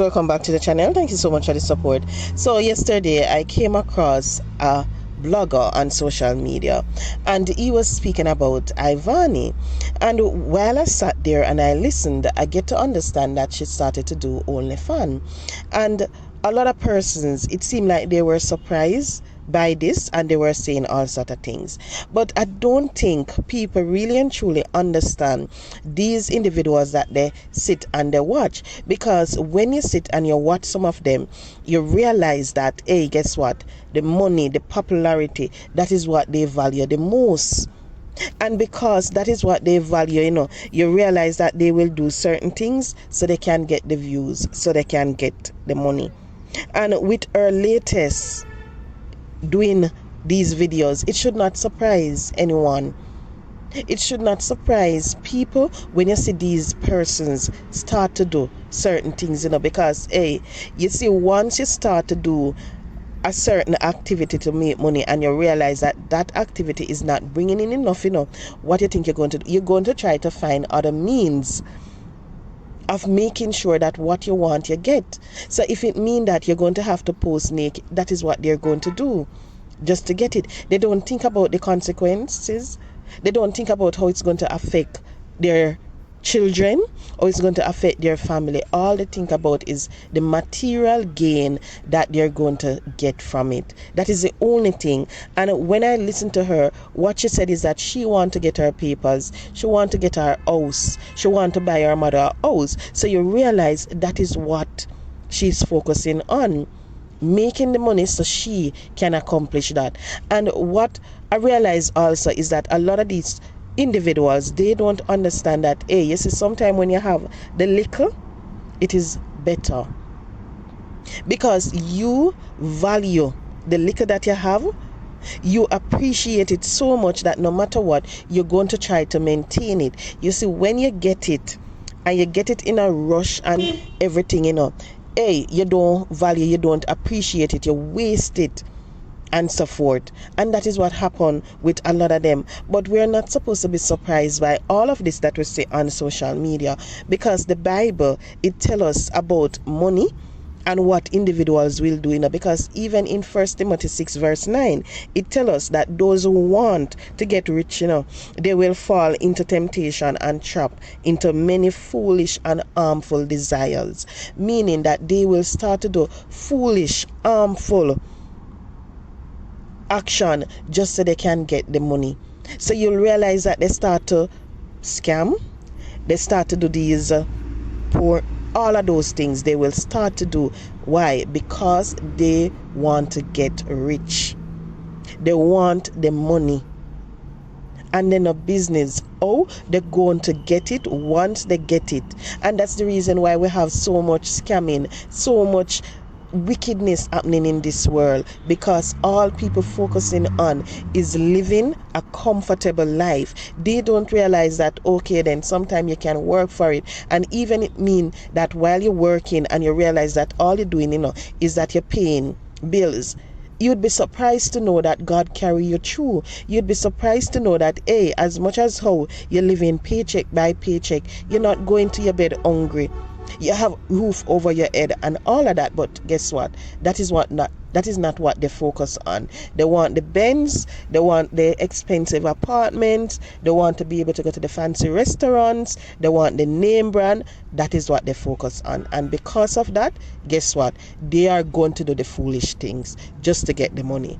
guys, welcome back to the channel. Thank you so much for the support. So yesterday I came across a blogger on social media, and he was speaking about Ivany. And while I sat there and I listened, I get to understand that she started to do OnlyFans. And a lot of persons, it seemed like they were surprised by this, and they were saying all sort of things. But I don't think people really and truly understand these individuals that they sit and they watch, because when you sit and you watch some of them, you realize that, hey, guess what, the money, the popularity, that is what they value the most. And because that is what they value, you realize that they will do certain things so they can get the views, so they can get the money. And with her latest doing these videos, it should not surprise anyone. It should not surprise people when you see these persons start to do certain things, because hey, you see, once you start to do a certain activity to make money and you realize that that activity is not bringing in enough, what you think you're going to do? You're going to try to find other means of making sure that what you want you get. So if it means that you're going to have to post naked, that is what they're going to do just to get it. They don't think about the consequences. They don't think about how it's going to affect their children or it's going to affect their family. All they think about is the material gain that they're going to get from it. That is the only thing. And when I listened to her, what she said is that she want to get her papers, she want to get her house, she want to buy her mother a house. So you realize that is what she's focusing on, making the money so she can accomplish that. And what I realize also is that a lot of these individuals, they don't understand that, hey, you see, sometimes when you have the liquor, it is better because you value the liquor that you have. You appreciate it so much that no matter what, you're going to try to maintain it. You see, when you get it and you get it in a rush and everything, hey, you don't value, you don't appreciate it, you waste it and so forth. And that is what happened with a lot of them. But we're not supposed to be surprised by all of this that we see on social media, because the Bible, it tells us about money and what individuals will do, because even in 1 Timothy 6 verse 9, it tells us that those who want to get rich, they will fall into temptation and trap into many foolish and harmful desires, meaning that they will start to do foolish, harmful action just so they can get the money. So you'll realize that they start to scam, they start to do these poor, all of those things they will start to do. Why? Because they want to get rich, they want the money, and then a business. Oh, they're going to get it once they get it. And that's the reason why we have so much scamming, so much wickedness happening in this world, because all people focusing on is living a comfortable life. They don't realize that, okay, then sometimes you can work for it, and even it mean that while you're working and you realize that all you're doing is that you're paying bills, you'd be surprised to know that God carry you through. You'd be surprised to know that, hey, as much as how you're living paycheck by paycheck, you're not going to your bed hungry. You have roof over your head and all of that. But guess what? That is not what they focus on. They want the Benz, they want the expensive apartments, they want to be able to go to the fancy restaurants, they want the name brand. That is what they focus on. And because of that, guess what? They are going to do the foolish things just to get the money.